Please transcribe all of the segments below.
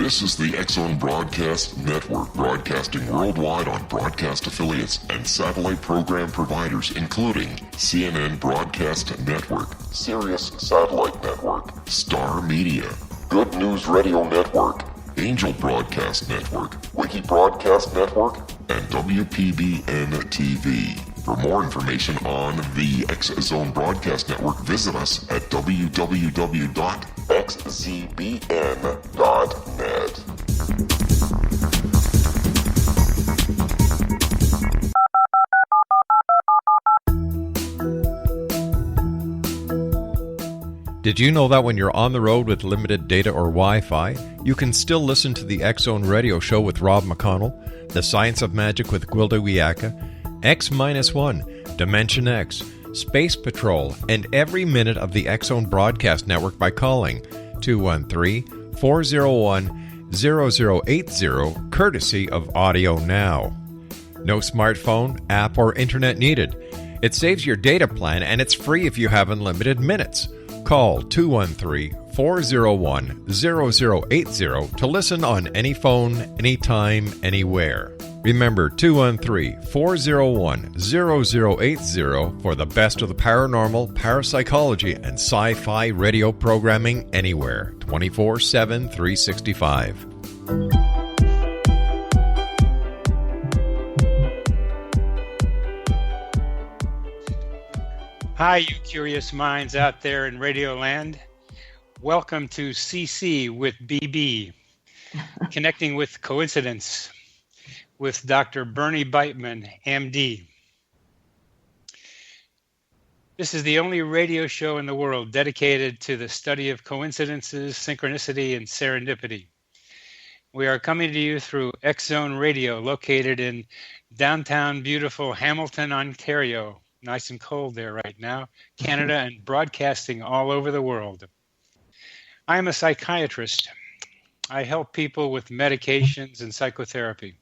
This is the X-Zone Broadcast Network, broadcasting worldwide on broadcast affiliates and satellite program providers, including CNN Broadcast Network, Sirius Satellite Network, Star Media, Good News Radio Network, Angel Broadcast Network, Wiki Broadcast Network, and WPBN TV. For more information on the X-Zone Broadcast Network, visit us at www.xzbn.net. Did you know that when you're on the road with limited data or Wi-Fi, you can still listen to the X-Zone Radio Show with Rob McConnell, The Science of Magic with Gwilda Wiyaka, X-1, Dimension X, Space Patrol, and every minute of the X-Zone Broadcast Network by calling 213-401-0080, courtesy of Audio Now. No smartphone, app, or internet needed. It saves your data plan, and it's free if you have unlimited minutes. Call 213-401-0080 to listen on any phone, anytime, anywhere. Remember, 213-401-0080 for the best of the paranormal, parapsychology, and sci-fi radio programming anywhere, 24/7, 365. Hi, you curious minds out there in Radio Land. Welcome to CC with BB, Connecting with Coincidence, with Dr. Bernie Beitman, MD. This is the only radio show in the world dedicated to the study of coincidences, synchronicity, and serendipity. We are coming to you through X-Zone Radio, located in downtown beautiful Hamilton, Ontario. Nice and cold there right now, Canada, and broadcasting all over the world. I'm a psychiatrist. I help people with medications and psychotherapy.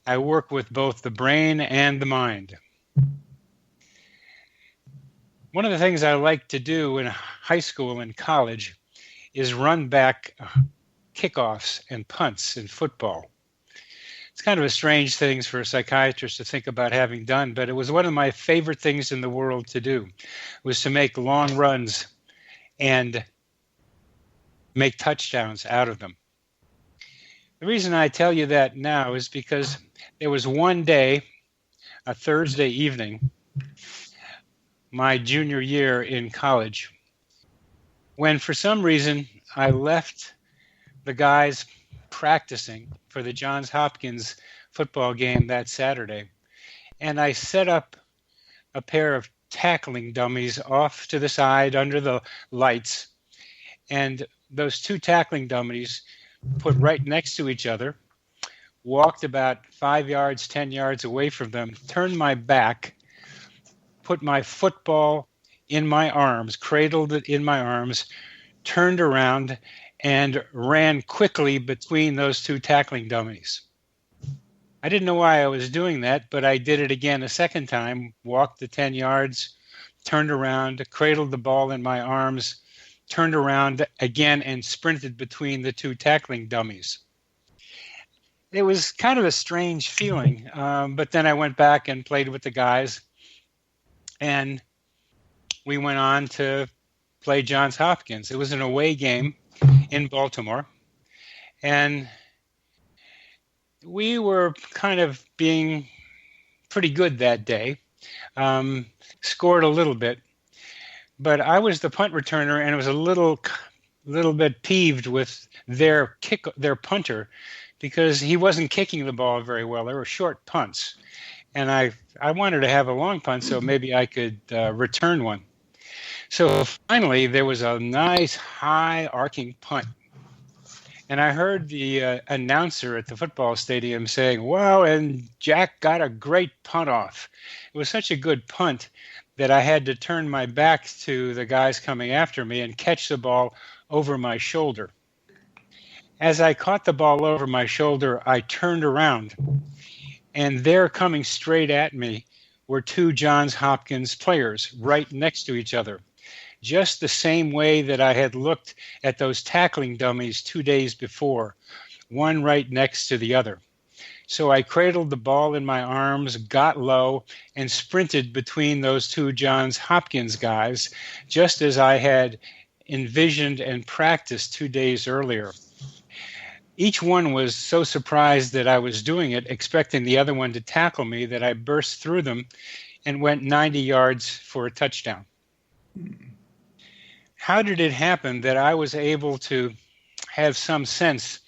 I work with both the brain and the mind. One of the things I like to do in high school and college is run back kickoffs and punts in football. It's kind of a strange thing for a psychiatrist to think about having done, but it was one of my favorite things in the world to do, was to make long runs and make touchdowns out of them. The reason I tell you that now is because there was one day, a Thursday evening, my junior year in college, when for some reason I left the guys practicing for the Johns Hopkins football game that Saturday, and I set up a pair of tackling dummies off to the side under the lights, and those two tackling dummies put right next to each other, walked about 5 yards, 10 yards away from them, turned my back, put my football in my arms, cradled it in my arms, turned around, and ran quickly between those two tackling dummies. I didn't know why I was doing that, but I did it again a second time, walked the 10 yards, turned around, cradled the ball in my arms, turned around again, and sprinted between the two tackling dummies. It was kind of a strange feeling, but then I went back and played with the guys, and we went on to play Johns Hopkins. It was an away game in Baltimore, and we were kind of being pretty good that day, scored a little bit, but I was the punt returner, and I was a little bit peeved with their punter, because he wasn't kicking the ball very well. They were short punts, and I wanted to have a long punt so maybe I could return one. So finally, there was a nice high arcing punt. And I heard the announcer at the football stadium saying, "Wow, and Jack got a great punt off." It was such a good punt that I had to turn my back to the guys coming after me and catch the ball over my shoulder. As I caught the ball over my shoulder, I turned around, and there coming straight at me were two Johns Hopkins players right next to each other. just the same way that I had looked at those tackling dummies 2 days before, one right next to the other. So I cradled the ball in my arms, got low, and sprinted between those two Johns Hopkins guys, just as I had envisioned and practiced 2 days earlier. Each one was so surprised that I was doing it, expecting the other one to tackle me, that I burst through them and went 90 yards for a touchdown. How did it happen that I was able to have some sense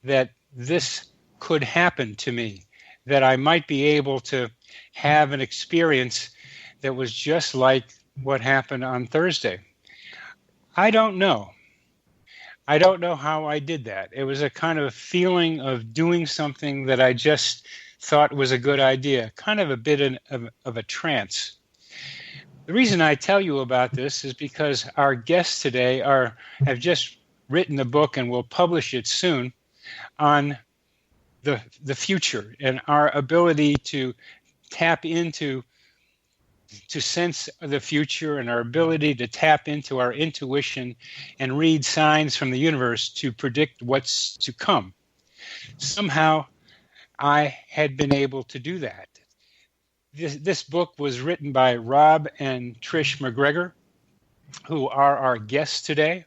that this could happen to me, that I might be able to have an experience that was just like what happened on Thursday? I don't know. I don't know how I did that. It was a kind of feeling of doing something that I just thought was a good idea, kind of a bit of a trance. The reason I tell you about this is because our guests today have just written a book and will publish it soon on the future and our ability to tap into, to sense the future, and our ability to tap into our intuition and read signs from the universe to predict what's to come. Somehow I had been able to do that. This book was written by Rob and Trish MacGregor, who are our guests today.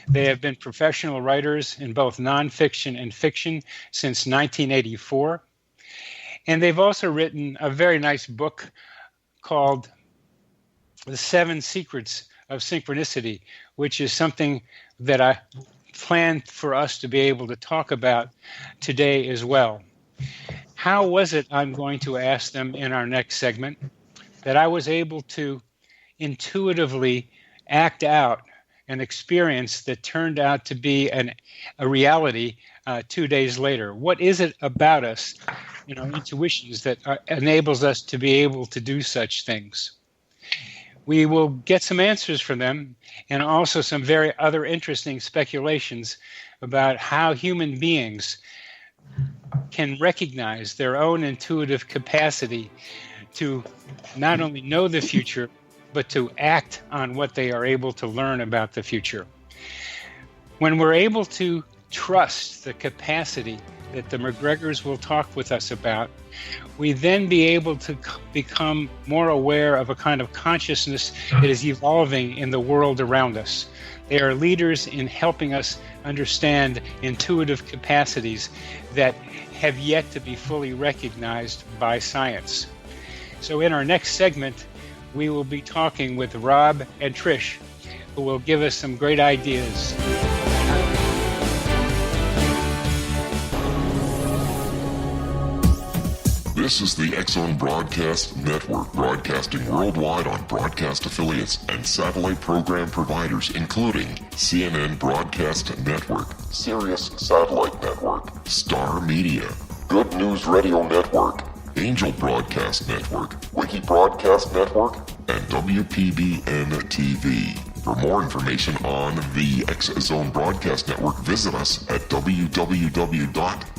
They have been professional writers in both nonfiction and fiction since 1984. And they've also written a very nice book called The 7 Secrets of Synchronicity, which is something that I planned for us to be able to talk about today as well. How was it, I'm going to ask them in our next segment, that I was able to intuitively act out an experience that turned out to be a reality 2 days later? What is it about us, intuitions that enables us to be able to do such things? We will get some answers from them, and also some very other interesting speculations about how human beings can recognize their own intuitive capacity to not only know the future, but to act on what they are able to learn about the future. When we're able to trust the capacity that the MacGregors will talk with us about, we then be able to become more aware of a kind of consciousness that is evolving in the world around us. They are leaders in helping us understand intuitive capacities that have yet to be fully recognized by science. So in our next segment, we will be talking with Rob and Trish, who will give us some great ideas. This is the X-Zone Broadcast Network, broadcasting worldwide on broadcast affiliates and satellite program providers, including CNN Broadcast Network, Sirius Satellite Network, Star Media, Good News Radio Network, Angel Broadcast Network, Wiki Broadcast Network, and WPBN TV. For more information on the X-Zone Broadcast Network, visit us at www.xzbn.net.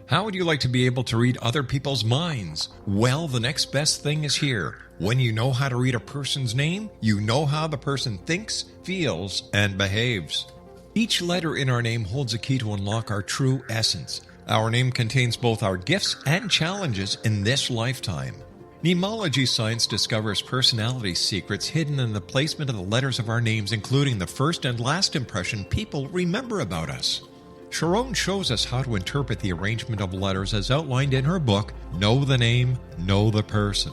How would you like to be able to read other people's minds? Well, the next best thing is here. When you know how to read a person's name, you know how the person thinks, feels, and behaves. Each letter in our name holds a key to unlock our true essence. Our name contains both our gifts and challenges in this lifetime. Mnemology science discovers personality secrets hidden in the placement of the letters of our names, including the first and last impression people remember about us. Sharon shows us how to interpret the arrangement of letters as outlined in her book, Know the Name, Know the Person.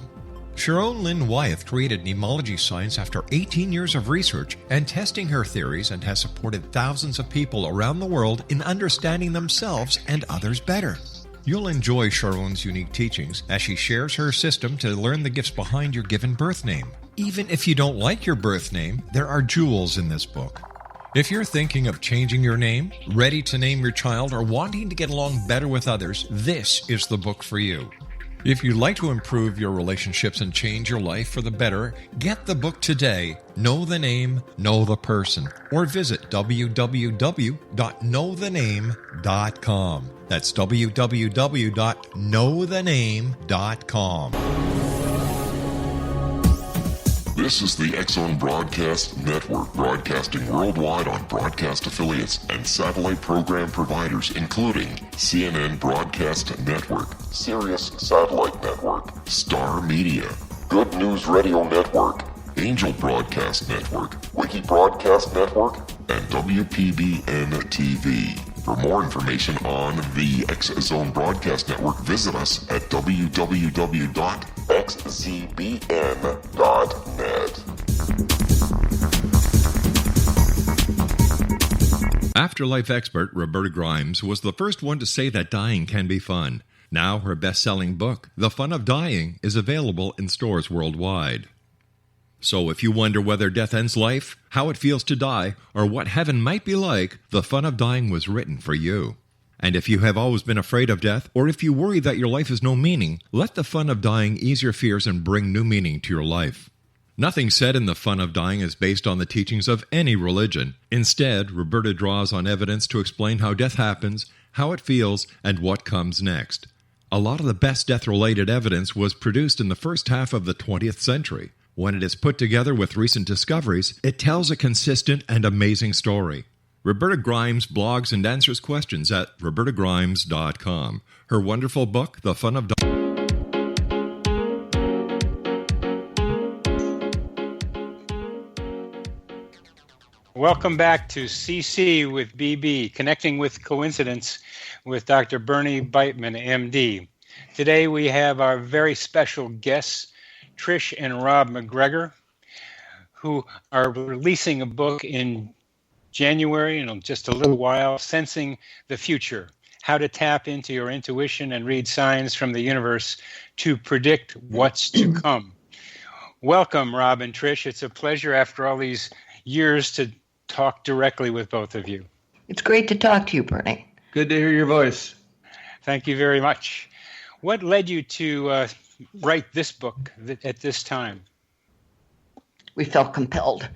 Sharon Lynn Wyeth created mnemology science after 18 years of research and testing her theories, and has supported thousands of people around the world in understanding themselves and others better. You'll enjoy Sharon's unique teachings as she shares her system to learn the gifts behind your given birth name. Even if you don't like your birth name, there are jewels in this book. If you're thinking of changing your name, ready to name your child, or wanting to get along better with others, this is the book for you. If you'd like to improve your relationships and change your life for the better, get the book today, Know the Name, Know the Person, or visit www.knowthename.com. That's www.knowthename.com. This is the X-Zone Broadcast Network, broadcasting worldwide on broadcast affiliates and satellite program providers, including CNN Broadcast Network, Sirius Satellite Network, Star Media, Good News Radio Network, Angel Broadcast Network, Wiki Broadcast Network, and WPBN TV. For more information on the X-Zone Broadcast Network, visit us at www.xzbn.net. Afterlife expert Roberta Grimes was the first one to say that dying can be fun. Now her best-selling book, The Fun of Dying, is available in stores worldwide. So if you wonder whether death ends life, how it feels to die, or what heaven might be like, The Fun of Dying was written for you. And if you have always been afraid of death, or if you worry that your life has no meaning, let The Fun of Dying ease your fears and bring new meaning to your life. Nothing said in The Fun of Dying is based on the teachings of any religion. Instead, Roberta draws on evidence to explain how death happens, how it feels, and what comes next. A lot of the best death-related evidence was produced in the first half of the 20th century. When it is put together with recent discoveries, it tells a consistent and amazing story. Roberta Grimes blogs and answers questions at robertagrimes.com. Her wonderful book, The Fun of Dying. Welcome back to CC with BB, Connecting with Coincidence with Dr. Bernie Beitman, MD. Today we have our very special guests, Trish and Rob MacGregor, who are releasing a book in January, in just a little while, Sensing the Future, How to Tap into Your Intuition and Read Signs from the Universe to Predict What's to Come. Welcome, Rob and Trish. It's a pleasure after all these years to talk directly with both of you. It's great to talk to you, Bernie. Good to hear your voice. Thank you very much. What led you to write this book at this time? We felt compelled.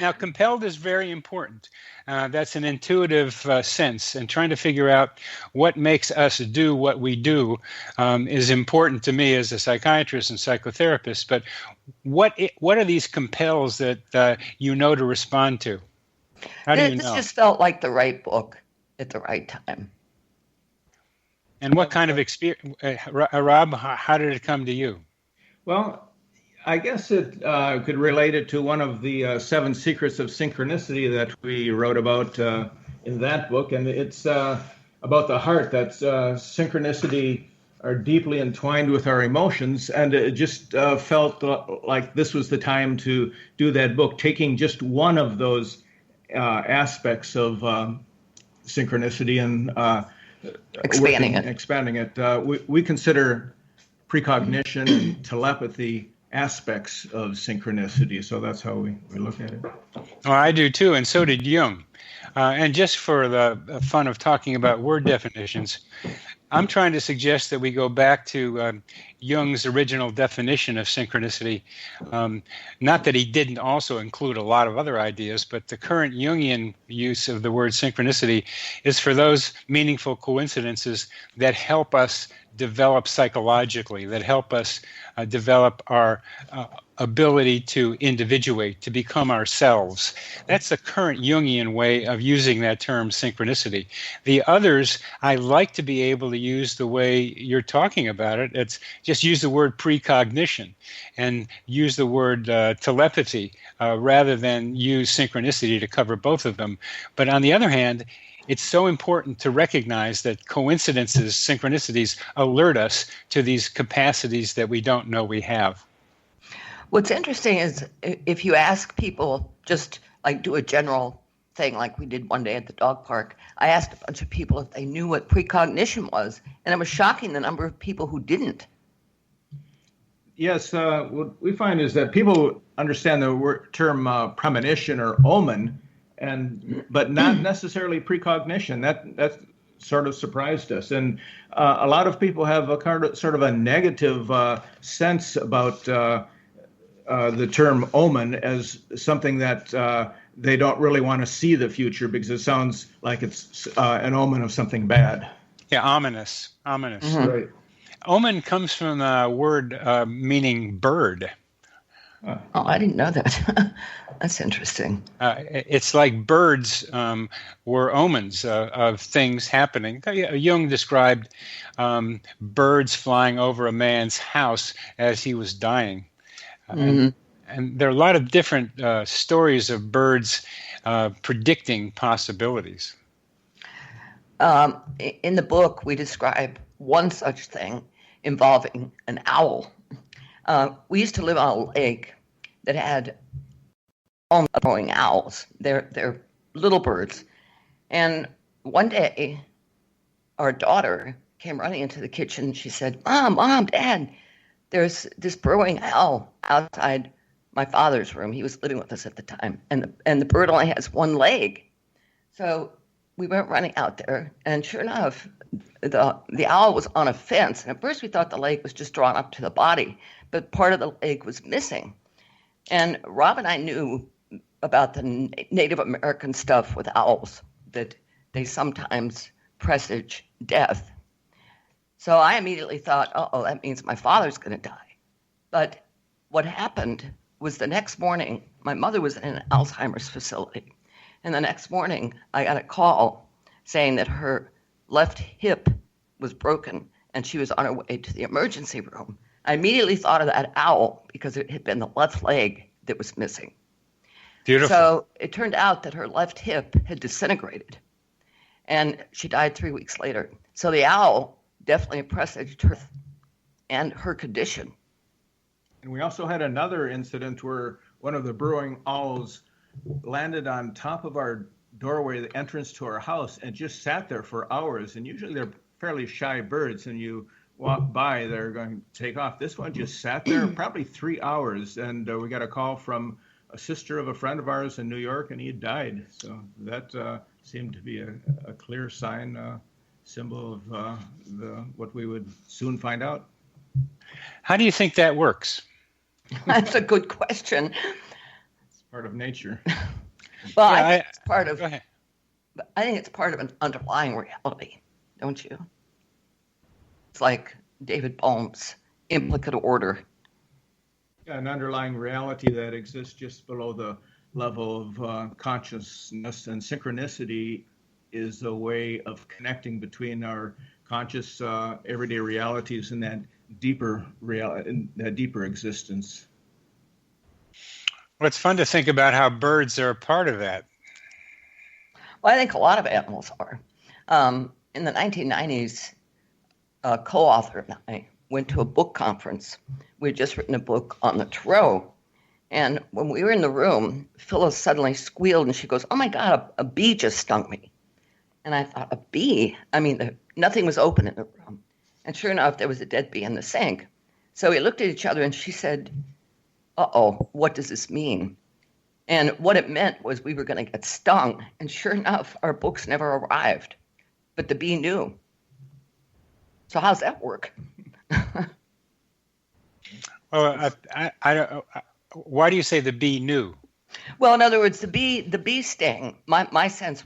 Now, compelled is very important. That's an intuitive sense, and trying to figure out what makes us do what we do is important to me as a psychiatrist and psychotherapist. But what are these compels that you know to respond to? How do you know? This just felt like the right book at the right time. And what kind of experience, Rob, how did it come to you? Well, I guess it could relate it to one of the 7 secrets of synchronicity that we wrote about in that book. And it's about the heart, that synchronicity are deeply entwined with our emotions. And it just felt like this was the time to do that book, taking just one of those aspects of synchronicity and expanding it. We consider precognition and telepathy aspects of synchronicity, so that's how we look at it. Well, I do too, and so did Jung. And just for the fun of talking about word definitions, I'm trying to suggest that we go back to Jung's original definition of synchronicity. Not that he didn't also include a lot of other ideas, but the current Jungian use of the word synchronicity is for those meaningful coincidences that help us develop psychologically, that help us develop our ability to individuate, to become ourselves. That's the current Jungian way of using that term synchronicity. The others, I like to be able to use the way you're talking about it. It's just use the word precognition and use the word telepathy rather than use synchronicity to cover both of them. But on the other hand, it's so important to recognize that coincidences, synchronicities, alert us to these capacities that we don't know we have. What's interesting is if you ask people, just like do a general thing like we did one day at the dog park, I asked a bunch of people if they knew what precognition was, and it was shocking the number of people who didn't. Yes, what we find is that people understand the term premonition or omen, but not necessarily precognition. That's sort of surprised us. And a lot of people have a sort of a negative sense about the term omen as something that they don't really want to see the future because it sounds like it's an omen of something bad. Yeah, ominous. Right. Omen comes from a word meaning bird. Oh, I didn't know that. That's interesting. It's like birds were omens of things happening. Jung described birds flying over a man's house as he was dying. And there are a lot of different stories of birds predicting possibilities. In the book, we describe one such thing involving an owl. We used to live on a lake that had growing owls. They're little birds. And one day, our daughter came running into the kitchen. She said, Mom, Dad, there's this burrowing owl outside my father's room. He was living with us at the time. And the bird only has one leg. So we went running out there, and sure enough, the owl was on a fence. And at first we thought the leg was just drawn up to the body, but part of the leg was missing. And Rob and I knew about the Native American stuff with owls, that they sometimes presage death. So I immediately thought, that means my father's going to die. But what happened was the next morning, my mother was in an Alzheimer's facility. And the next morning, I got a call saying that her left hip was broken and she was on her way to the emergency room. I immediately thought of that owl because it had been the left leg that was missing. Beautiful. So it turned out that her left hip had disintegrated and she died 3 weeks later. So the owl definitely presaged her and her condition. And we also had another incident where one of the burrowing owls landed on top of our doorway, the entrance to our house, and just sat there for hours. And usually they're fairly shy birds, and you walk by, they're going to take off. This one just sat there probably 3 hours, and we got a call from a sister of a friend of ours in New York, and he had died. So that seemed to be a clear sign, symbol of what we would soon find out. How do you think that works? That's a good question. Part of nature. Well, Yeah, I think it's part of. Go ahead. I think it's part of an underlying reality, don't you? It's like David Bohm's implicate order. Yeah, an underlying reality that exists just below the level of consciousness, and synchronicity is a way of connecting between our conscious everyday realities and that deeper reality, that deeper existence. Well, it's fun to think about how birds are a part of that. Well, I think a lot of animals are. In the 1990s, a co-author and I went to a book conference. We had just written a book on the tarot. And when we were in the room, Phyllis suddenly squealed and she goes, "Oh my God, a bee just stung me." And I thought, a bee? I mean, nothing was open in the room. And sure enough, there was a dead bee in the sink. So we looked at each other and she said, "Uh-oh, what does this mean?" And what it meant was we were going to get stung. And sure enough, our books never arrived. But the bee knew. So how's that work? Well, why do you say the bee knew? Well, in other words, the bee sting, my sense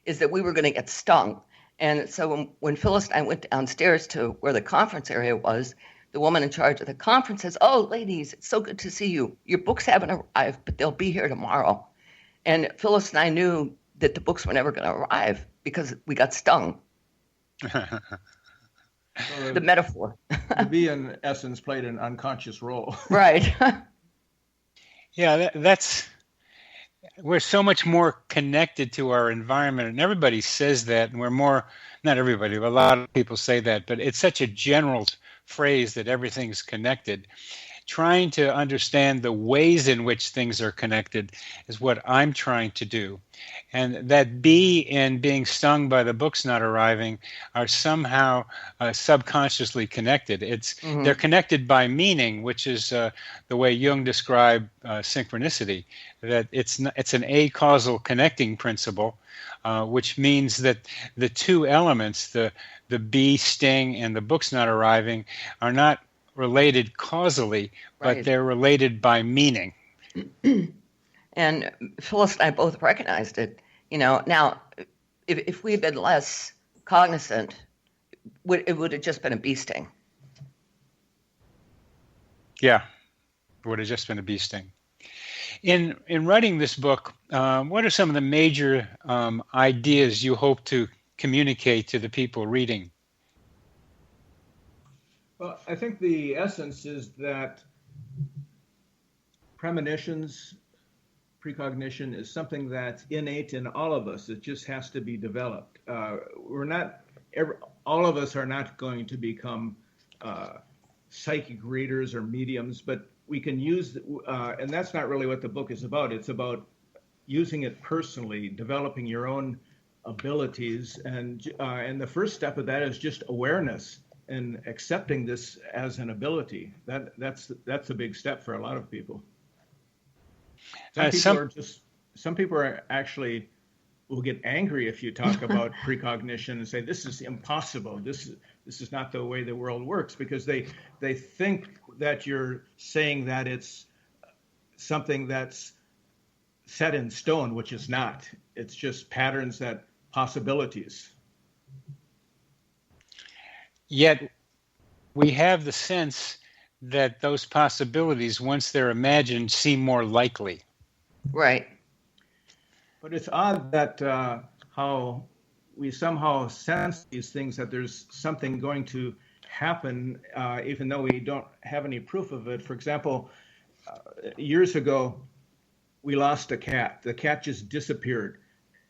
is that we were going to get stung. And so when Phyllis and I went downstairs to where the conference area was, the woman in charge of the conference says, "Oh, ladies, it's so good to see you. Your books haven't arrived, but they'll be here tomorrow." And Phyllis and I knew that the books were never going to arrive because we got stung. So The metaphor. the bee, in essence, played an unconscious role. Right. Yeah, we're so much more connected to our environment, and everybody says that, and we're more, not everybody, but a lot of people say that, but it's such a general phrase that everything's connected. trying to understand the ways in which things are connected is what I'm trying to do. And that B and being stung by the books not arriving are somehow subconsciously connected. They're connected by meaning, which is the way Jung described synchronicity. That it's an acausal connecting principle, which means that the two elements, the bee sting and the books not arriving, are not related causally, but they're related by meaning. And Phyllis and I both recognized it. Now, if we had been less cognizant, it would have just been a bee sting. Yeah, it would have just been a bee sting. In writing this book, what are some of the major ideas you hope to communicate to the people reading? Well, I think the essence is that premonitions, precognition is something that's innate in all of us. It just has to be developed. All of us are not going to become psychic readers or mediums, but we can use, and that's not really what the book is about. It's about using it personally, developing your own abilities, and the first step of that is just awareness and accepting this as an ability. That's a big step for a lot of people. Some people are actually will get angry if you talk about precognition and say this is impossible. This is not the way the world works, because they think that you're saying that it's something that's set in stone, which is not. It's just patterns, that possibilities. Yet we have the sense that those possibilities, once they're imagined, seem more likely. Right. But it's odd that how we somehow sense these things, that there's something going to happen, even though we don't have any proof of it. For example, years ago, we lost a cat. The cat just disappeared,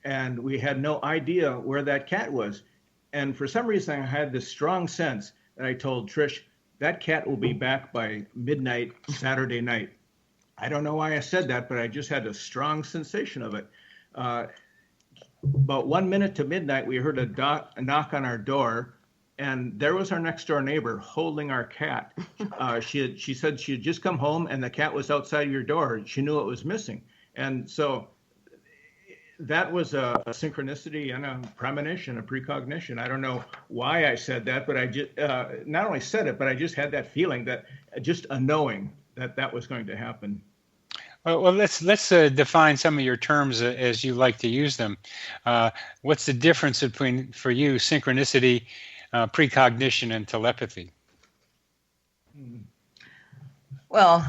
and we had no idea where that cat was. And for some reason, I had this strong sense that I told Trish, that cat will be back by midnight Saturday night. I don't know why I said that, but I just had a strong sensation of it. About 1 minute to midnight, we heard a knock on our door, and there was our next door neighbor holding our cat. She said she had just come home, and the cat was outside your door. She knew it was missing. And so that was a synchronicity and a premonition, a precognition. I don't know why I said that, but I just not only said it, but I just had that feeling, that just a knowing that was going to happen. Well, let's define some of your terms as you like to use them. What's the difference between, for you, synchronicity, precognition, and telepathy? Well,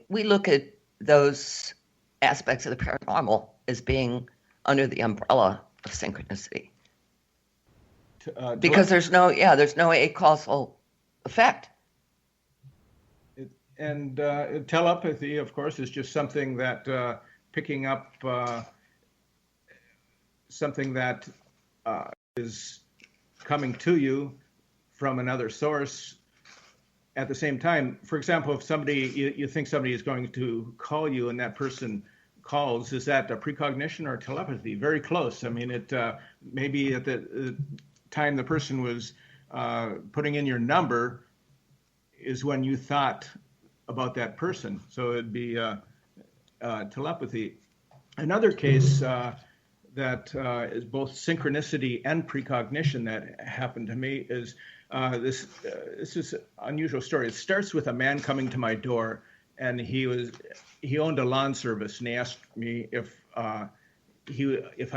we look at those aspects of the paranormal as being under the umbrella of synchronicity, because there's no acausal effect. And telepathy, of course, is just something that picking up something that is coming to you from another source at the same time. For example, if somebody, you think somebody is going to call you and that person calls, is that a precognition or telepathy? Very close. I mean, it maybe at the time the person was putting in your number is when you thought about that person. So it'd be telepathy. Another case that is both synchronicity and precognition that happened to me is this is an unusual story. It starts with a man coming to my door, and he owned a lawn service, and he asked me if I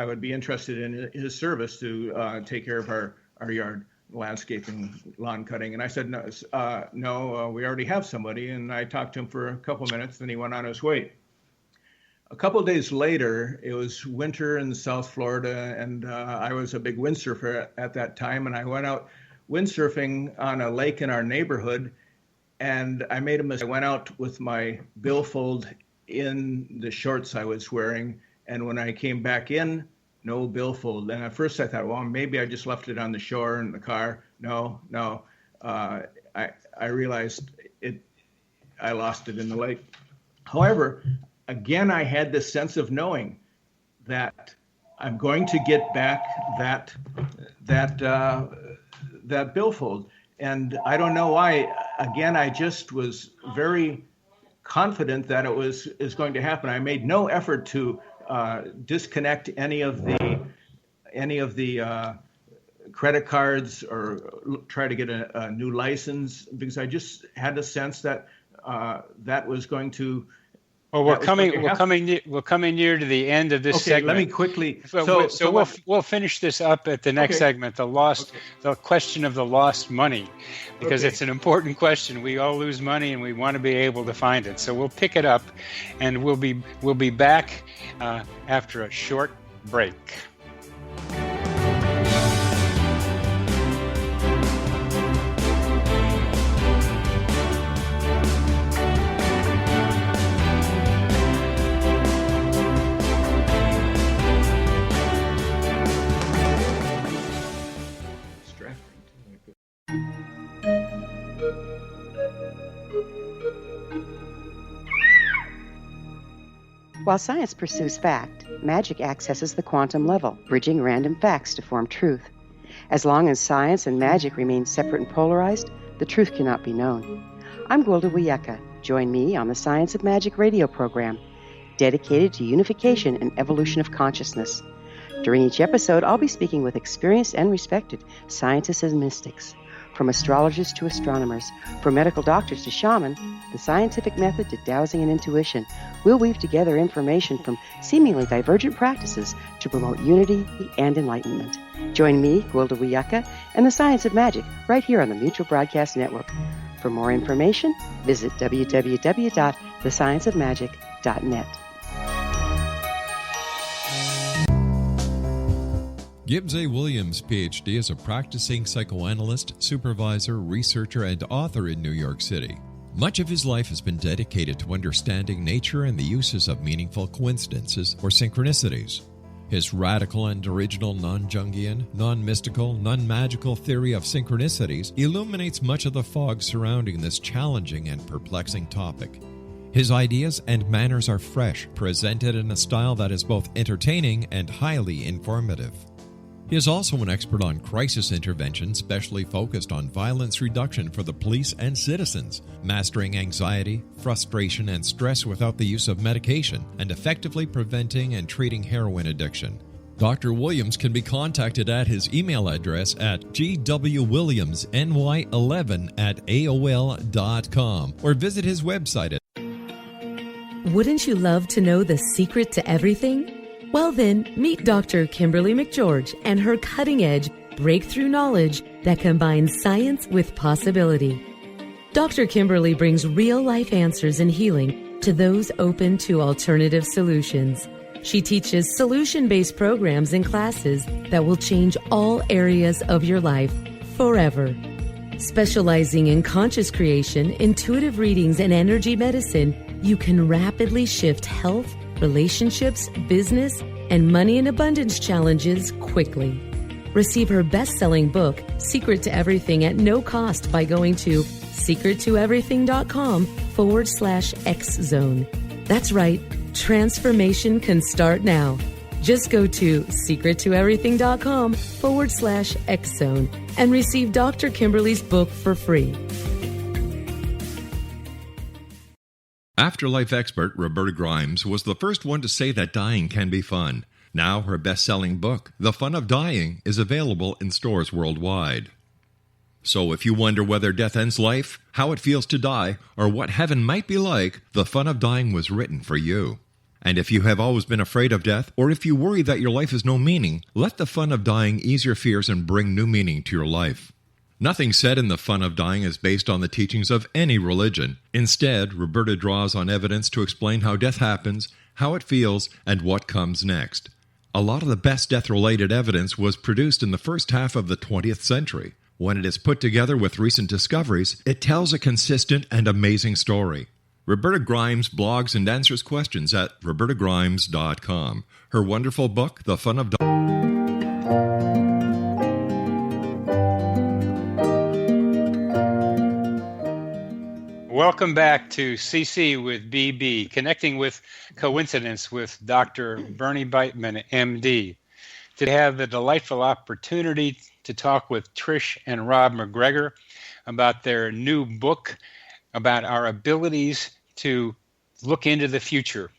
would be interested in his service to take care of our yard, landscaping, lawn cutting. And I said, no, we already have somebody. And I talked to him for a couple minutes, then he went on his way. A couple of days later, it was winter in South Florida, and I was a big windsurfer at that time, and I went out windsurfing on a lake in our neighborhood, and I made a mistake. I went out with my billfold in the shorts I was wearing, and when I came back in, no billfold. And at first I thought, well, maybe I just left it on the shore in the car. No. I I realized I lost it in the lake. However, again, I had this sense of knowing that I'm going to get back that billfold. And I don't know why. Again, I just was very confident that is going to happen. I made no effort to disconnect any of the credit cards or try to get a new license, because I just had a sense that that was going to. Well, we're coming near to the end of this segment. Let me quickly. So we'll finish this up at the next segment. The question of the lost money, because it's an important question. We all lose money, and we want to be able to find it. So we'll pick it up, and we'll be back after a short break. While science pursues fact, magic accesses the quantum level, bridging random facts to form truth. As long as science and magic remain separate and polarized, the truth cannot be known. I'm Gwilda Wiyaka. Join me on the Science of Magic radio program, dedicated to unification and evolution of consciousness. During each episode, I'll be speaking with experienced and respected scientists and mystics. From astrologers to astronomers, from medical doctors to shaman, the scientific method to dowsing and intuition, we'll weave together information from seemingly divergent practices to promote unity and enlightenment. Join me, Gwilda Wiyaka, and the Science of Magic right here on the Mutual Broadcast Network. For more information, visit www.thescienceofmagic.net. Gibbs A. Williams, Ph.D., is a practicing psychoanalyst, supervisor, researcher, and author in New York City. Much of his life has been dedicated to understanding nature and the uses of meaningful coincidences or synchronicities. His radical and original non-Jungian, non-mystical, non-magical theory of synchronicities illuminates much of the fog surrounding this challenging and perplexing topic. His ideas and manners are fresh, presented in a style that is both entertaining and highly informative. He is also an expert on crisis intervention, specially focused on violence reduction for the police and citizens, mastering anxiety, frustration, and stress without the use of medication, and effectively preventing and treating heroin addiction. Dr. Williams can be contacted at his email address at gwwilliamsny11@aol.com or visit his website at. Wouldn't you love to know the secret to everything? Well then, meet Dr. Kimberly McGeorge and her cutting-edge breakthrough knowledge that combines science with possibility. Dr. Kimberly brings real-life answers and healing to those open to alternative solutions. She teaches solution-based programs and classes that will change all areas of your life forever. Specializing in conscious creation, intuitive readings, and energy medicine, you can rapidly shift health, relationships, business, and money and abundance challenges quickly. Receive her best-selling book, Secret to Everything, at no cost by going to secrettoeverything.com/X-Zone. That's right, transformation can start now. Just go to secrettoeverything.com/X-Zone and receive Dr. Kimberly's book for free. Afterlife expert Roberta Grimes was the first one to say that dying can be fun. Now her best-selling book, The Fun of Dying, is available in stores worldwide. So if you wonder whether death ends life, how it feels to die, or what heaven might be like, The Fun of Dying was written for you. And if you have always been afraid of death, or if you worry that your life has no meaning, let The Fun of Dying ease your fears and bring new meaning to your life. Nothing said in The Fun of Dying is based on the teachings of any religion. Instead, Roberta draws on evidence to explain how death happens, how it feels, and what comes next. A lot of the best death-related evidence was produced in the first half of the 20th century. When it is put together with recent discoveries, it tells a consistent and amazing story. Roberta Grimes blogs and answers questions at robertagrimes.com. Her wonderful book, The Fun of Dying. Welcome back to CC with BB, Connecting with Coincidence with Dr. Bernie Beitman, MD. To have the delightful opportunity to talk with Trish and Rob MacGregor about their new book about our abilities to look into the future,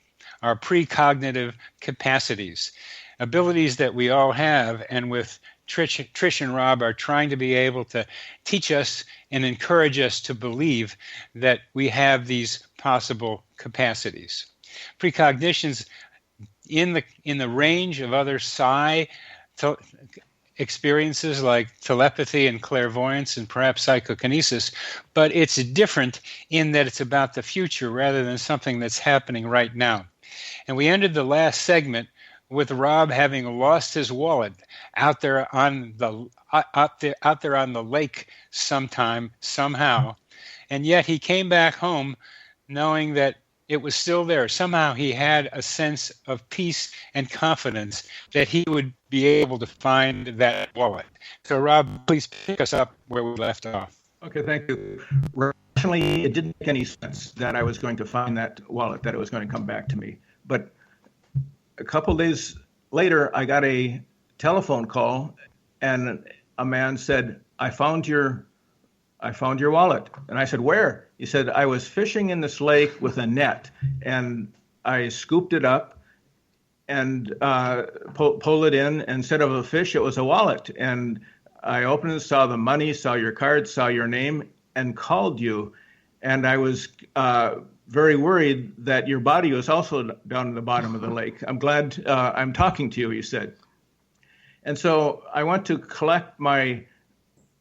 our precognitive capacities, abilities that we all have, and with Trish and Rob are trying to be able to teach us and encourage us to believe that we have these possible capacities. Precognitions in the range of other experiences like telepathy and clairvoyance and perhaps psychokinesis, but it's different in that it's about the future rather than something that's happening right now. And we ended the last segment with Rob having lost his wallet out there on the lake somehow, and yet he came back home knowing that it was still there. Somehow he had a sense of peace and confidence that he would be able to find that wallet. So Rob, please pick us up where we left off. Okay, thank you. Rationally, it didn't make any sense that I was going to find that wallet, that it was going to come back to me. But a couple days later, I got a telephone call, and a man said, I found your wallet. And I said, where? He said, I was fishing in this lake with a net, and I scooped it up and pulled it in. Instead of a fish, it was a wallet. And I opened it, saw the money, saw your card, saw your name, and called you. And I was very worried that your body was also down at the bottom of the lake. I'm glad I'm talking to you, he said. And so I went to collect my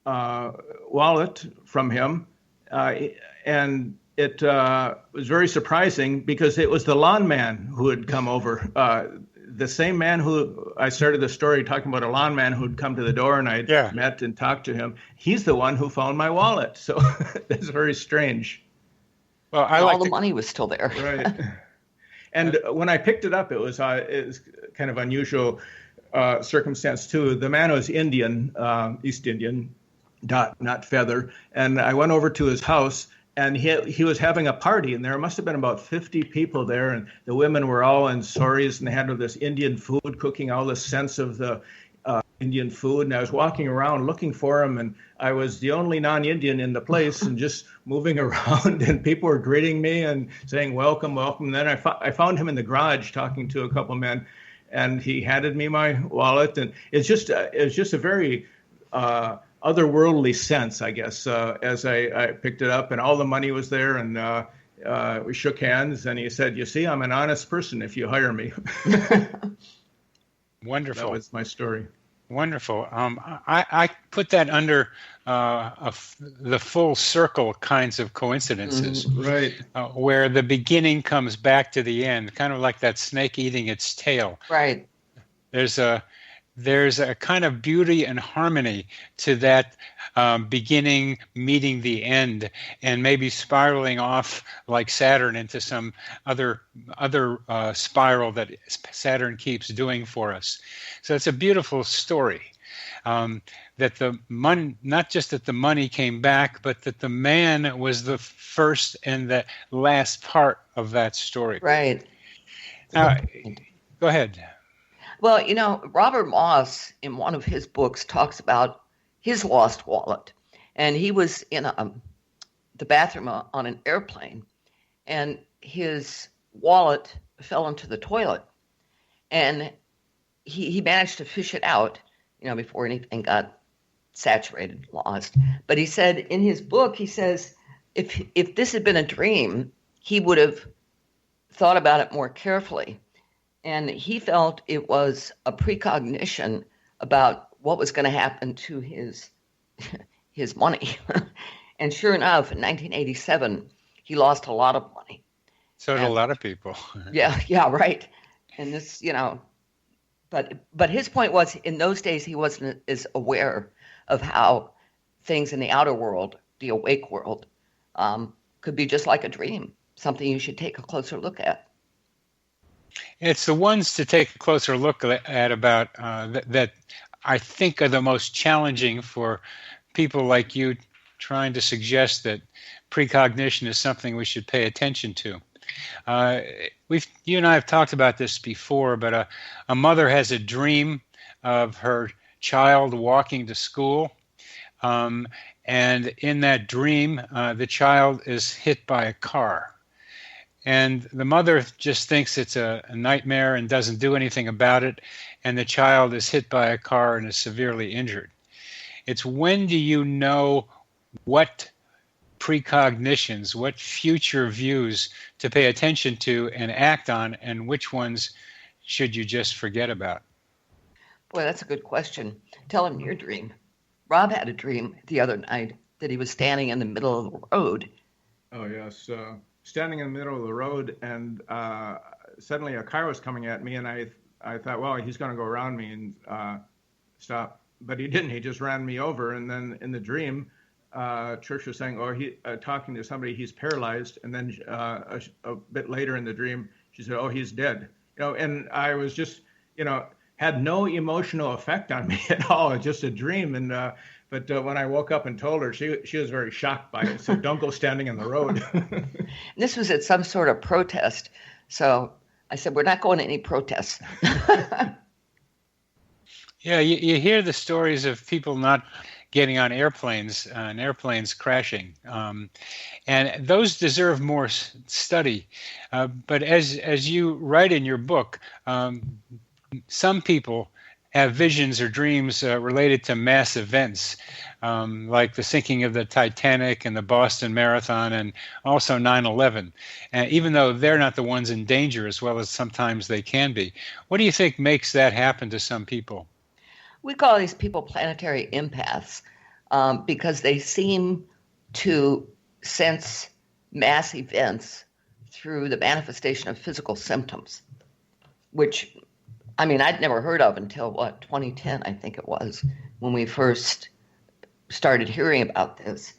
wallet from him, and it was very surprising because it was the lawn man who had come over. The same man who I started the story talking about, a lawn man who had come to the door and I'd met and talked to him. He's the one who found my wallet. So that's very strange. Well, all the money was still there. Right. And when I picked it up, it was kind of unusual circumstance too. The man was Indian, East Indian, not feather. And I went over to his house, and he was having a party, and there must have been about 50 people there, and the women were all in saris, and they had this Indian food cooking, all the scents of the Indian food. And I was walking around looking for him, and I was the only non-Indian in the place, and just moving around, and people were greeting me and saying, welcome, welcome. And then I found him in the garage talking to a couple men, and he handed me my wallet. And it was just a very otherworldly sense, I guess, as I picked it up, and all the money was there, and we shook hands, and he said, you see, I'm an honest person if you hire me. Wonderful. That was my story. Wonderful. I put that under the full circle kinds of coincidences, right? Where the beginning comes back to the end, kind of like that snake eating its tail. Right. There's a kind of beauty and harmony to that beginning meeting the end, and maybe spiraling off like Saturn into some other spiral that Saturn keeps doing for us. So it's a beautiful story. That the money, not just that the money came back, but that the man was the first and the last part of that story. Right. Go ahead. Well, Robert Moss, in one of his books, talks about his lost wallet. And he was in the bathroom on an airplane, and his wallet fell into the toilet. And he managed to fish it out, before anything got saturated, lost. But he said in his book, he says, if this had been a dream, he would have thought about it more carefully. And he felt it was a precognition about what was going to happen to his money. And sure enough, in 1987, he lost a lot of money. So did a lot of people. Yeah, right. And this, but his point was, in those days, he wasn't as aware of how things in the outer world, the awake world, could be just like a dream, something you should take a closer look at. It's the ones to take a closer look at about that I think are the most challenging for people like you, trying to suggest that precognition is something we should pay attention to. You and I have talked about this before, but a mother has a dream of her child walking to school, and in that dream, the child is hit by a car. And the mother just thinks it's a nightmare and doesn't do anything about it, and the child is hit by a car and is severely injured. It's when do you know what precognitions, what future views to pay attention to and act on, and which ones should you just forget about? Boy, that's a good question. Tell him your dream. Rob had a dream the other night that he was standing in the middle of the road. Oh, yes. Standing in the middle of the road, and suddenly a car was coming at me, and I thought, well, he's going to go around me and stop. But he didn't. He just ran me over. And then in the dream, Trish was saying, talking to somebody, he's paralyzed. And then a bit later in the dream, she said, oh, he's dead. And I was just, had no emotional effect on me at all. It's just a dream. And but when I woke up and told her, she was very shocked by it. So don't go standing in the road. This was at some sort of protest. So I said, we're not going to any protests. Yeah, you hear the stories of people not getting on airplanes and airplanes crashing. And those deserve more study. But as you write in your book, some people have visions or dreams related to mass events, like the sinking of the Titanic and the Boston Marathon and also 9/11. And even though they're not the ones in danger, as well as sometimes they can be. What do you think makes that happen to some people? We call these people planetary empaths because they seem to sense mass events through the manifestation of physical symptoms, which, I'd never heard of until, 2010, I think it was, when we first started hearing about this.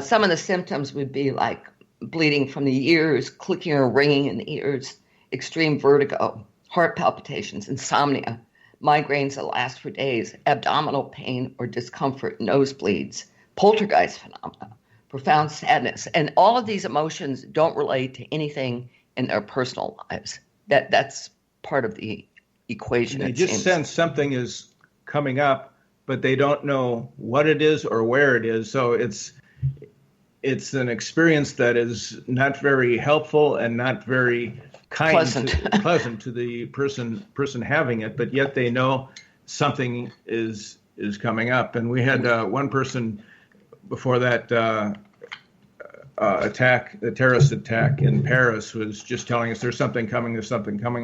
Some of the symptoms would be like bleeding from the ears, clicking or ringing in the ears, extreme vertigo, heart palpitations, insomnia, migraines that last for days, abdominal pain or discomfort, nosebleeds, poltergeist phenomena, profound sadness. And all of these emotions don't relate to anything in their personal lives. That's part of the equation. They just sense something is coming up, but they don't know what it is or where it is. So it's an experience that is not very helpful and not very pleasant to the person having it, but yet they know something is coming up. And we had one person before that attack, the terrorist attack in Paris, was just telling us there's something coming.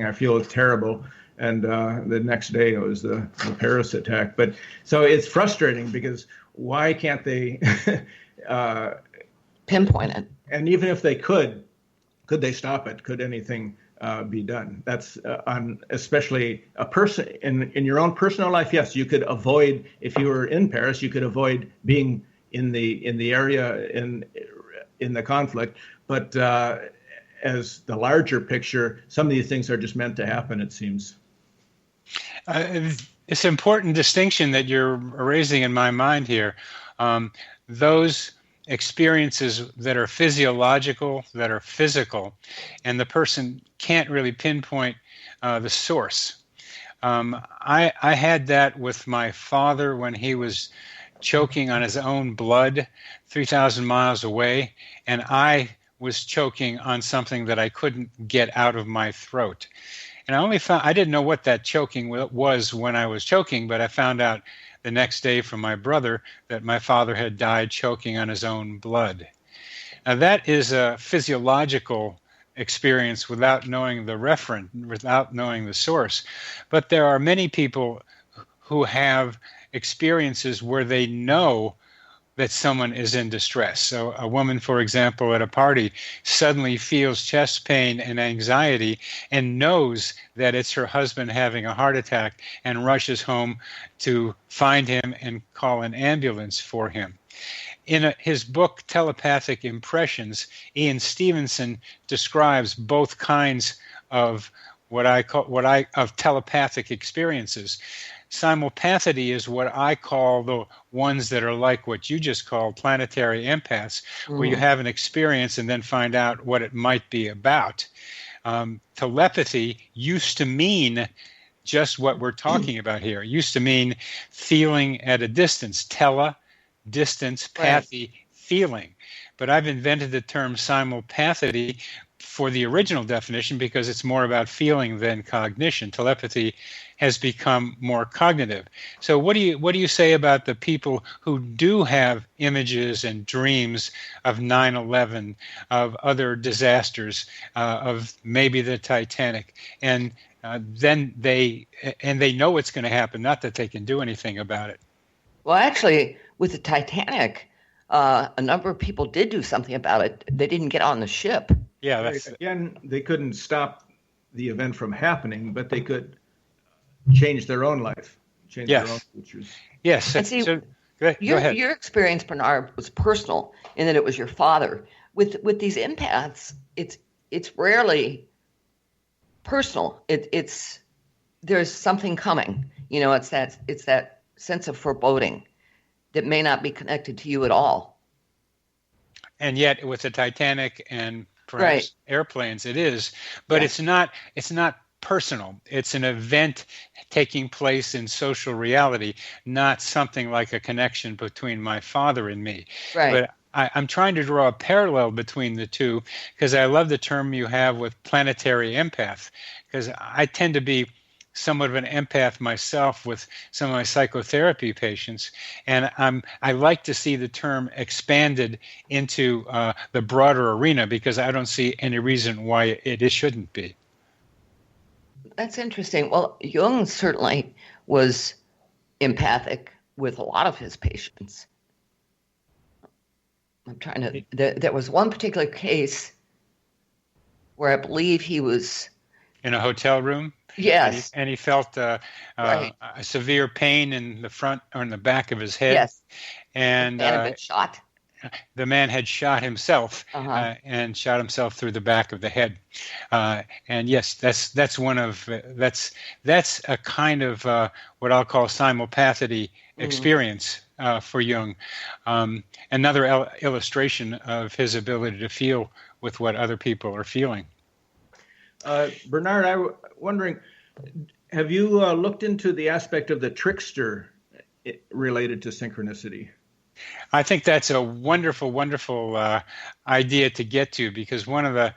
I feel it's terrible. And the next day it was the Paris attack. But so it's frustrating because why can't they pinpoint it? And even if they could they stop it? Could anything be done? That's on especially a person in your own personal life. Yes, you could avoid, if you were in Paris, you could avoid being in the area in the conflict. But as the larger picture, some of these things are just meant to happen, it seems. It's an important distinction that you're raising in my mind here. Those experiences that are physiological, that are physical, and the person can't really pinpoint the source. I had that with my father when he was choking on his own blood 3,000 miles away, and I was choking on something that I couldn't get out of my throat. And I didn't know what that choking was when I was choking, but I found out the next day from my brother that my father had died choking on his own blood. Now that is a physiological experience without knowing the referent, without knowing the source. But there are many people who have experiences where they know that someone is in distress. So a woman, for example, at a party suddenly feels chest pain and anxiety and knows that it's her husband having a heart attack and rushes home to find him and call an ambulance for him. In his book, Telepathic Impressions, Ian Stevenson describes both kinds of of telepathic experiences. Simulpathity is what I call the ones that are like what you just called planetary empaths, where you have an experience and then find out what it might be about. Telepathy used to mean just what we're talking about here. It used to mean feeling at a distance. Distance, pathy, feeling. But I've invented the term simulpathity for the original definition because it's more about feeling than cognition. Telepathy has become more cognitive. So what do you say about the people who do have images and dreams of 9/11, of other disasters, of maybe the Titanic, and then they know what's going to happen, not that they can do anything about it? Well, actually, with the Titanic, a number of people did do something about it. They didn't get on the ship. Yeah, again, they couldn't stop the event from happening, but they could change their own life, change their own futures. Yes. And see, go ahead. Your experience, Bernard, was personal in that it was your father. With these empaths, it's rarely personal. It's there's something coming. It's that sense of foreboding that may not be connected to you at all. And yet, with the Titanic and perhaps airplanes, it is. But it's not personal. It's an event taking place in social reality, not something like a connection between my father and me. Right. But I'm trying to draw a parallel between the two because I love the term you have with planetary empath, because I tend to be somewhat of an empath myself with some of my psychotherapy patients, and I like to see the term expanded into the broader arena because I don't see any reason why it shouldn't be. That's interesting. Well, Jung certainly was empathic with a lot of his patients. I'm trying to. There was one particular case where I believe he was in a hotel room. Yes, and he felt a severe pain in the front or in the back of his head. Yes, and had been shot. The man had shot himself and shot himself through the back of the head. And yes, that's one of that's a kind of what I'll call simulpathity experience for Jung. Another illustration of his ability to feel with what other people are feeling. Bernard, I'm wondering, have you looked into the aspect of the trickster related to synchronicity? I think that's a wonderful, wonderful idea to get to, because one of the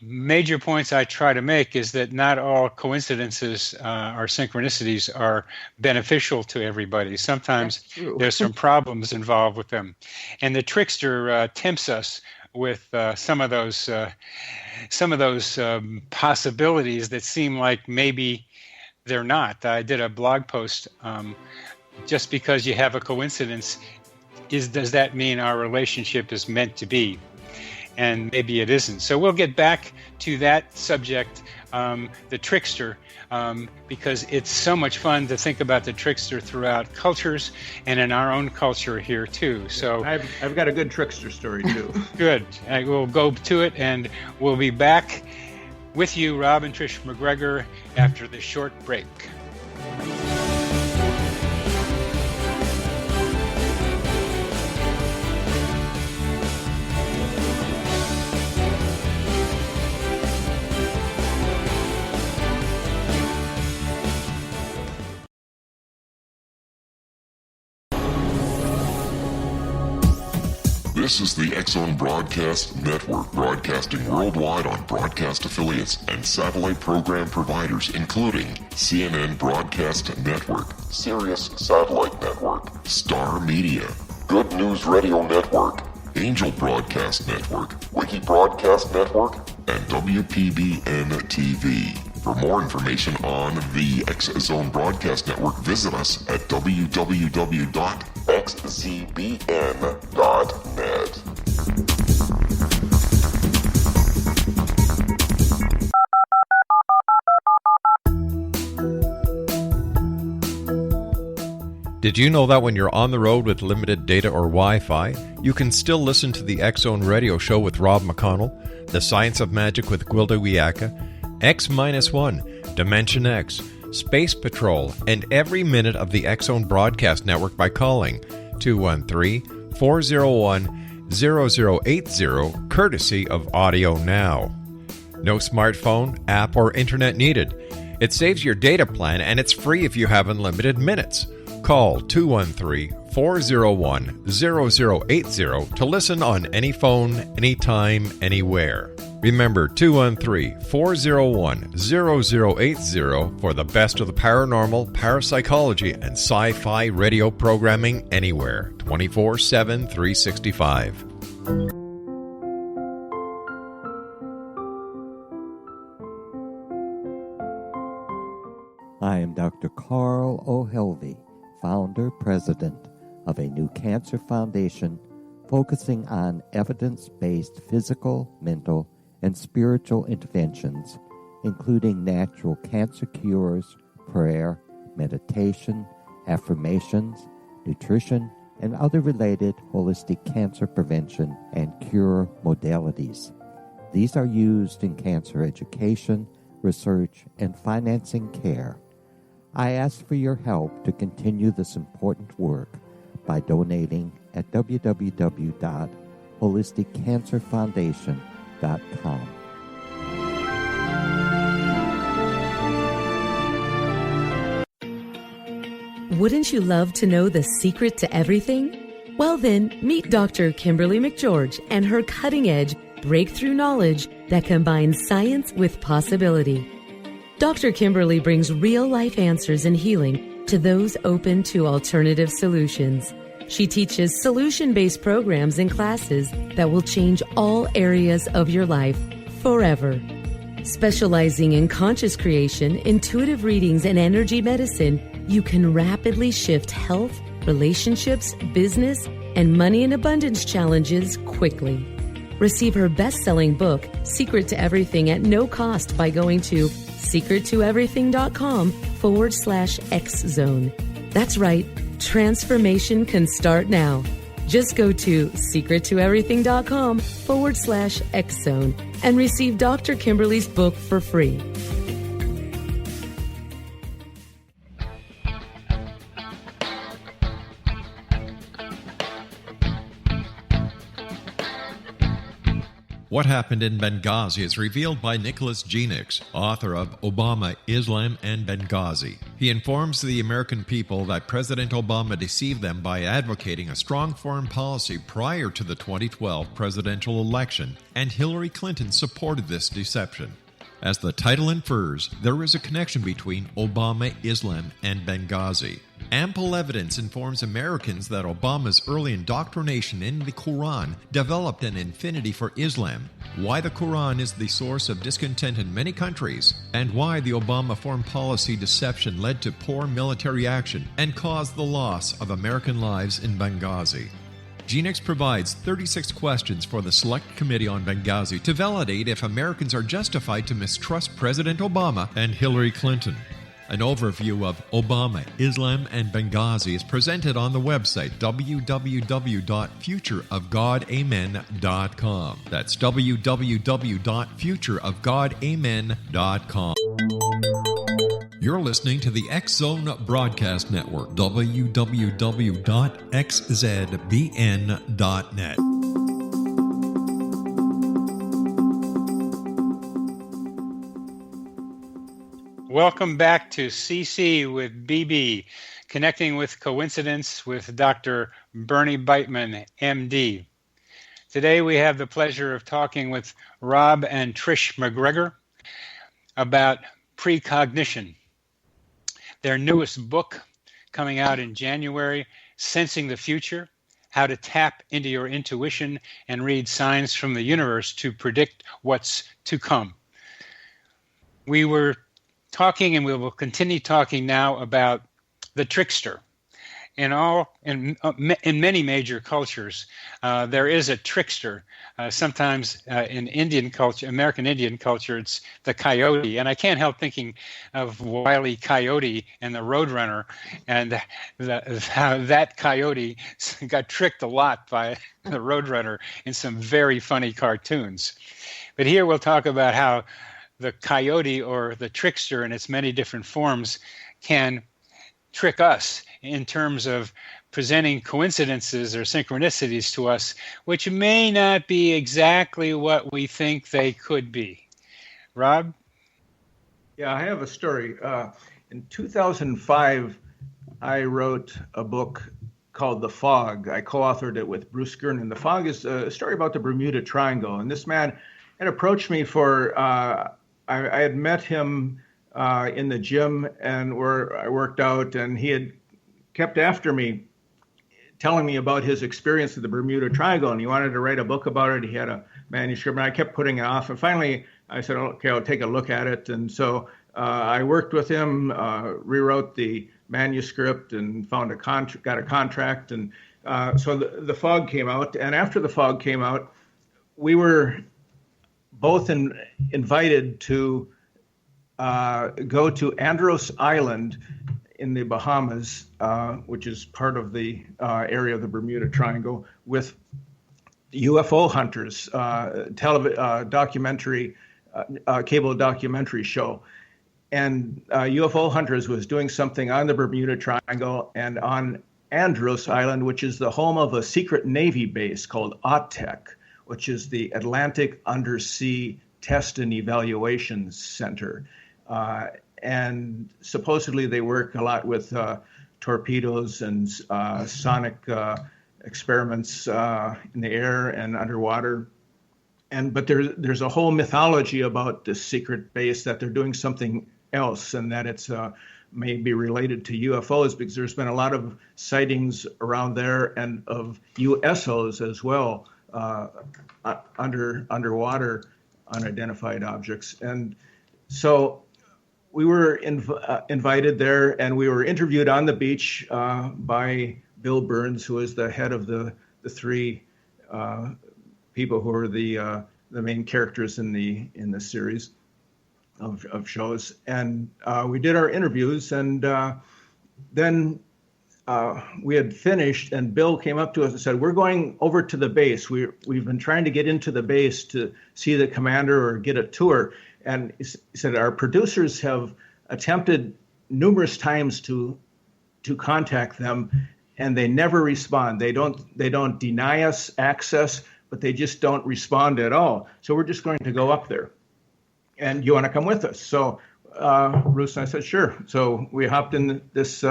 major points I try to make is that not all coincidences or synchronicities are beneficial to everybody. Sometimes there's some problems involved with them, and the trickster tempts us with some of those possibilities that seem like maybe they're not. I did a blog post. Just because you have a coincidence, does that mean our relationship is meant to be? And maybe it isn't. So we'll get back to that subject, the trickster, because it's so much fun to think about the trickster throughout cultures and in our own culture here too. So I've got a good trickster story too. Good. We'll go to it, and we'll be back with you, Rob and Trish MacGregor, after this short break. This is the X-Zone Broadcast Network, broadcasting worldwide on broadcast affiliates and satellite program providers, including CNN Broadcast Network, Sirius Satellite Network, Star Media, Good News Radio Network, Angel Broadcast Network, Wiki Broadcast Network, and WPBN TV. For more information on the X-Zone Broadcast Network, visit us at www.xzbn.net. Did you know that when you're on the road with limited data or Wi-Fi, you can still listen to the X-Zone Radio Show with Rob McConnell, The Science of Magic with Gwilda Wiyaka, X-1, Dimension X, Space Patrol, and every minute of the X-Zone Broadcast Network by calling 213-401-0080, courtesy of Audio Now. No smartphone, app, or internet needed. It saves your data plan, and it's free if you have unlimited minutes. Call 213-401-0080 to listen on any phone, anytime, anywhere. Remember, 213-401-0080 for the best of the paranormal, parapsychology, and sci-fi radio programming anywhere, 24/7, 365. I am Dr. Carl O'Helvey, founder, president of a new cancer foundation focusing on evidence-based physical, mental, and spiritual interventions, including natural cancer cures, prayer, meditation, affirmations, nutrition, and other related holistic cancer prevention and cure modalities. These are used in cancer education, research, and financing care. I ask for your help to continue this important work by donating at www.holisticcancerfoundation.com. Wouldn't you love to know the secret to everything? Well then, meet Dr. Kimberly McGeorge and her cutting-edge breakthrough knowledge that combines science with possibility. Dr. Kimberly brings real-life answers and healing to those open to alternative solutions. She teaches solution-based programs and classes that will change all areas of your life forever. Specializing in conscious creation, intuitive readings, and energy medicine, you can rapidly shift health, relationships, business, and money in abundance challenges quickly. Receive her best-selling book, Secret to Everything, at no cost by going to secrettoeverything.com/X-Zone. That's right. Transformation can start now. Just go to secrettoeverything.com/X-Zone and receive Dr. Kimberly's book for free. What Happened in Benghazi is revealed by Nicholas Genix, author of Obama, Islam, and Benghazi. He informs the American people that President Obama deceived them by advocating a strong foreign policy prior to the 2012 presidential election, and Hillary Clinton supported this deception. As the title infers, there is a connection between Obama, Islam, and Benghazi. Ample evidence informs Americans that Obama's early indoctrination in the Quran developed an affinity for Islam, why the Quran is the source of discontent in many countries, and why the Obama foreign policy deception led to poor military action and caused the loss of American lives in Benghazi. Genix provides 36 questions for the Select Committee on Benghazi to validate if Americans are justified to mistrust President Obama and Hillary Clinton. An overview of Obama, Islam, and Benghazi is presented on the website www.futureofgodamen.com. That's www.futureofgodamen.com. You're listening to the X-Zone Broadcast Network, www.xzbn.net. Welcome back to CC with BB, Connecting with Coincidence with Dr. Bernie Beitman, MD. Today we have the pleasure of talking with Rob and Trish MacGregor about precognition. Their newest book, coming out in January, Sensing the Future, How to Tap into Your Intuition and Read Signs from the Universe to Predict What's to Come. We were talking, and we will continue talking now, about the trickster. In many major cultures, there is a trickster. Sometimes in Indian culture, American Indian culture, it's the coyote. And I can't help thinking of Wile E. Coyote and the Roadrunner, and how that coyote got tricked a lot by the Roadrunner in some very funny cartoons. But here we'll talk about how the coyote or the trickster in its many different forms can trick us in terms of presenting coincidences or synchronicities to us, which may not be exactly what we think they could be. Rob? Yeah, I have a story. In 2005, I wrote a book called The Fog. I co-authored it with Bruce Gernon. The Fog is a story about the Bermuda Triangle. And this man had approached me for, I had met him in the gym and where I worked out, and he had kept after me, telling me about his experience of the Bermuda Triangle, and he wanted to write a book about it. He had a manuscript, and I kept putting it off. And finally, I said, okay, I'll take a look at it. And so I worked with him, rewrote the manuscript, and got a contract. And so the Fog came out. And after the Fog came out, we were both invited to go to Andros Island in the Bahamas, which is part of the area of the Bermuda Triangle, with UFO hunters, cable documentary show. And UFO Hunters was doing something on the Bermuda Triangle and on Andros Island, which is the home of a secret Navy base called AUTEC, which is the Atlantic Undersea Test and Evaluation Center. And supposedly they work a lot with torpedoes and sonic experiments in the air and underwater. But there's a whole mythology about this secret base, that they're doing something else, and that it's may be related to UFOs, because there's been a lot of sightings around there and of USOs as well, underwater unidentified objects. And so we were invited there, and we were interviewed on the beach by Bill Burns, who is the head of the three people who are the main characters in the series of shows. And we did our interviews, and then we had finished, and Bill came up to us and said, "We're going over to the base. We've been trying to get into the base to see the commander or get a tour." And he said, "Our producers have attempted numerous times to contact them, and they never respond. They don't deny us access, but they just don't respond at all. So we're just going to go up there. And you want to come with us?" So Bruce and I said, "Sure." So we hopped in this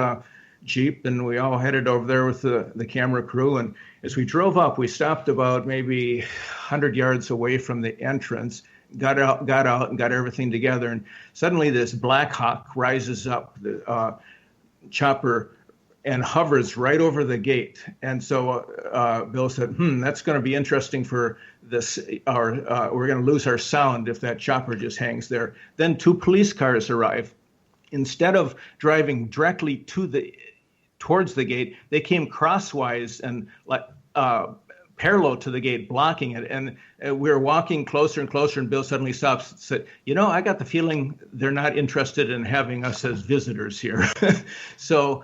Jeep, and we all headed over there with the camera crew. And as we drove up, we stopped about maybe 100 yards away from the entrance, got out and got everything together. And suddenly this Black Hawk rises up, the chopper, and hovers right over the gate. And so Bill said, that's going to be interesting for this. We're going to lose our sound if that chopper just hangs there. Then 2 police cars arrive. Instead of driving directly towards the gate, they came crosswise and parallel to the gate, blocking it. And we were walking closer and closer, and Bill suddenly stops and said, "I got the feeling they're not interested in having us as visitors here." So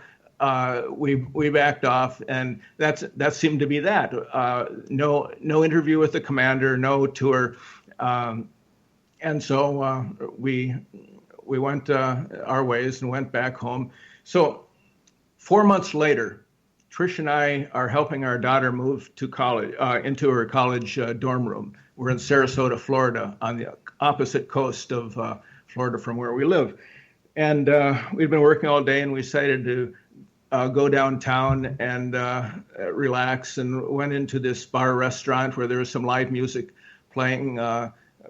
we backed off, and that seemed to be that. No interview with the commander, no tour, and so we went our ways and went back home. So 4 months later, Trish and I are helping our daughter move to college, into her college dorm room. We're in Sarasota, Florida, on the opposite coast of Florida from where we live. And we'd been working all day, and we decided to go downtown and relax, and went into this bar restaurant where there was some live music playing,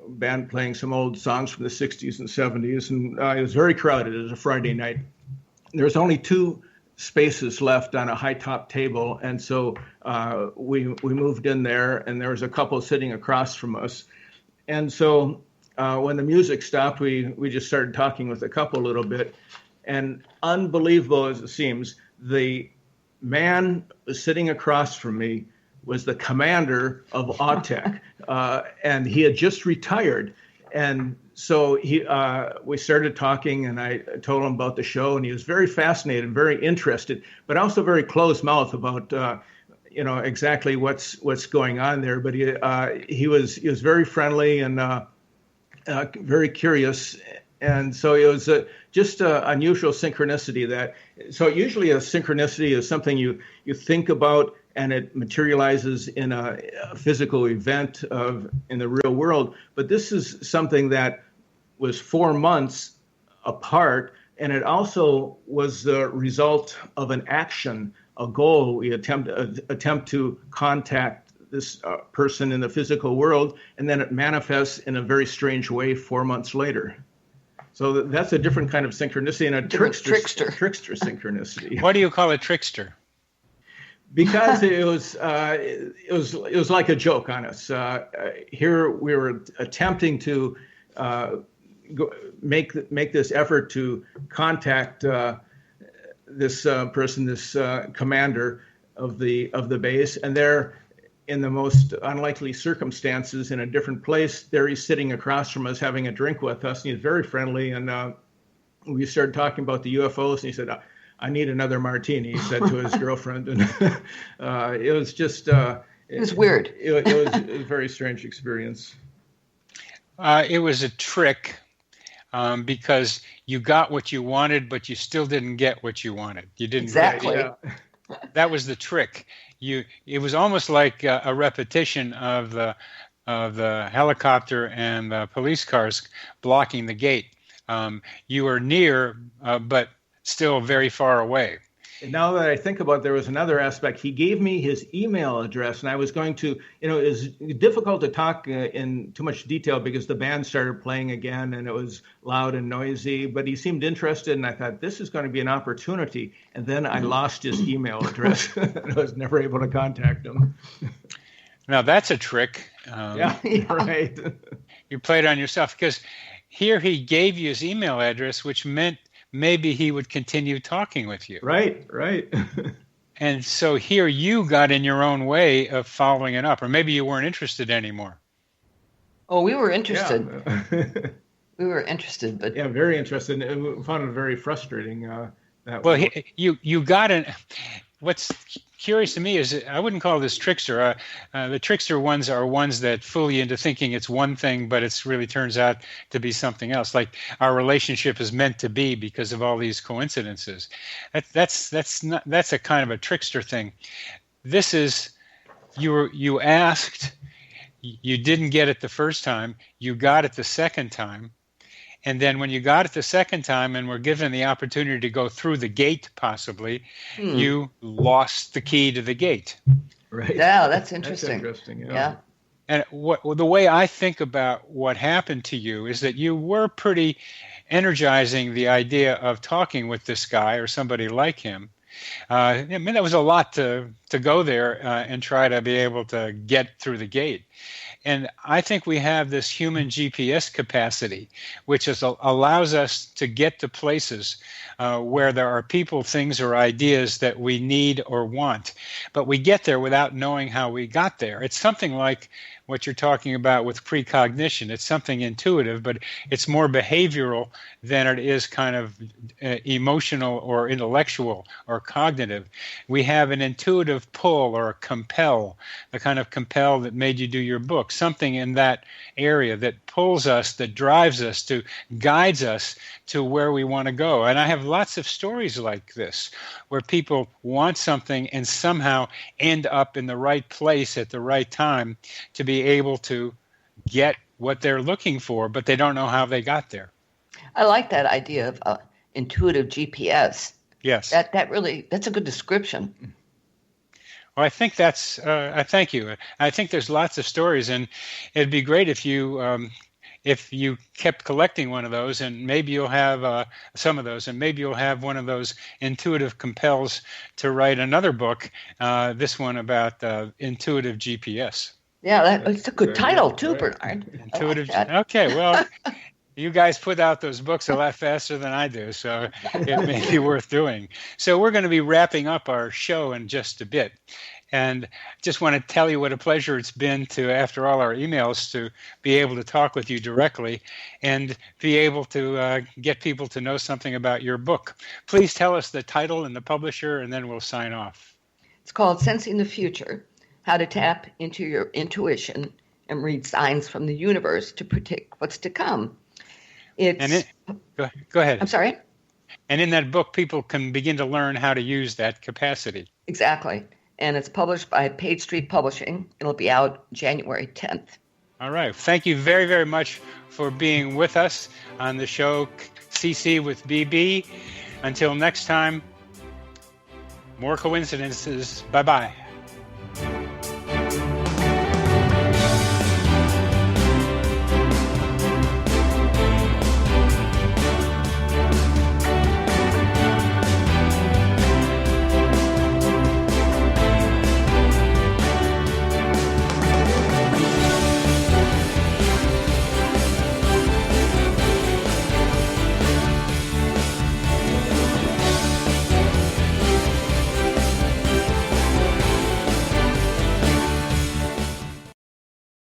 band playing some old songs from the 60s and 70s. And it was very crowded. It was a Friday night. There was only 2 spaces left on a high top table, and so we moved in there, and there was a couple sitting across from us. And so when the music stopped, we just started talking with the couple a little bit. And unbelievable as it seems, the man sitting across from me was the commander of AUTEC, and he had just retired. And so we started talking, and I told him about the show, and he was very fascinated, very interested, but also very closed-mouthed about exactly what's going on there. But he was very friendly, and very curious. And so it was just an unusual synchronicity. So usually a synchronicity is something you think about and it materializes in a physical event in the real world. But this is something that was 4 months apart, and it also was the result of an action, a goal. We attempt to contact this person in the physical world, and then it manifests in a very strange way 4 months later. So that's a different kind of synchronicity and a trickster synchronicity. Why do you call it trickster? Because it was like a joke on us. Here we were attempting to make this effort to contact this person, this commander of the base, and they're in the most unlikely circumstances in a different place. There he's sitting across from us having a drink with us, and he's very friendly. And we started talking about the UFOs, and he said, "I need another martini," he said to his girlfriend. And it was just... it was weird. It was a very strange experience. It was a trick because you got what you wanted, but you still didn't get what you wanted. You didn't exactly. That was the trick. It was almost like a repetition of the helicopter and the police cars blocking the gate. You were near, but still very far away. And now that I think about it, there was another aspect. He gave me his email address, and I was going to, it was difficult to talk in too much detail because the band started playing again and it was loud and noisy, but he seemed interested, and I thought, this is going to be an opportunity. And then I lost his email address. I was never able to contact him. Now that's a trick. Yeah, right. You played on yourself because here he gave you his email address, which meant maybe he would continue talking with you. Right. And so here you got in your own way of following it up, or maybe you weren't interested anymore. Oh, we were interested. Yeah. We were interested, but... Yeah, very interested. We found it very frustrating. You got in... What's curious to me is I wouldn't call this trickster. The trickster ones are ones that fool you into thinking it's one thing, but it really turns out to be something else. Like our relationship is meant to be because of all these coincidences. That's a kind of a trickster thing. This is you asked, you didn't get it the first time, you got it the second time. And then when you got it the second time and were given the opportunity to go through the gate, possibly, you lost the key to the gate. Right. Yeah, that's interesting. That's interesting, yeah. And the way I think about what happened to you is that you were pretty energizing the idea of talking with this guy or somebody like him. I mean, that was a lot to go there and try to be able to get through the gate. And I think we have this human GPS capacity, which allows us to get to places where there are people, things, or ideas that we need or want. But we get there without knowing how we got there. It's something like what you're talking about with precognition. It's something intuitive, but it's more behavioral than it is kind of emotional or intellectual or cognitive. We have an intuitive pull or a compel, the kind of compel that made you do your book, something in that area that pulls us, that drives us, to guides us to where we want to go. And I have lots of stories like this where people want something and somehow end up in the right place at the right time to be able to get what they're looking for, but they don't know how they got there. I like that idea of intuitive GPS. Yes. That's a good description. Well, I think that's, I thank you. I think there's lots of stories, and it'd be great if you kept collecting one of those, and maybe you'll have some of those, and maybe you'll have one of those intuitive compels to write another book, this one about intuitive GPS. Yeah, it's a good title too, Bernard. Intuitive. Okay, well, you guys put out those books a lot faster than I do, so it may be worth doing. So we're going to be wrapping up our show in just a bit. And just want to tell you what a pleasure it's been to, after all our emails, to be able to talk with you directly and be able to get people to know something about your book. Please tell us the title and the publisher, and then we'll sign off. It's called Sensing the Future, How to Tap into Your Intuition and read signs from the universe to predict what's to come. Go ahead. I'm sorry? And in that book, people can begin to learn how to use that capacity. Exactly. And it's published by Page Street Publishing. It'll be out January 10th. All right. Thank you very, very much for being with us on the show CC with BB. Until next time, more coincidences. Bye-bye.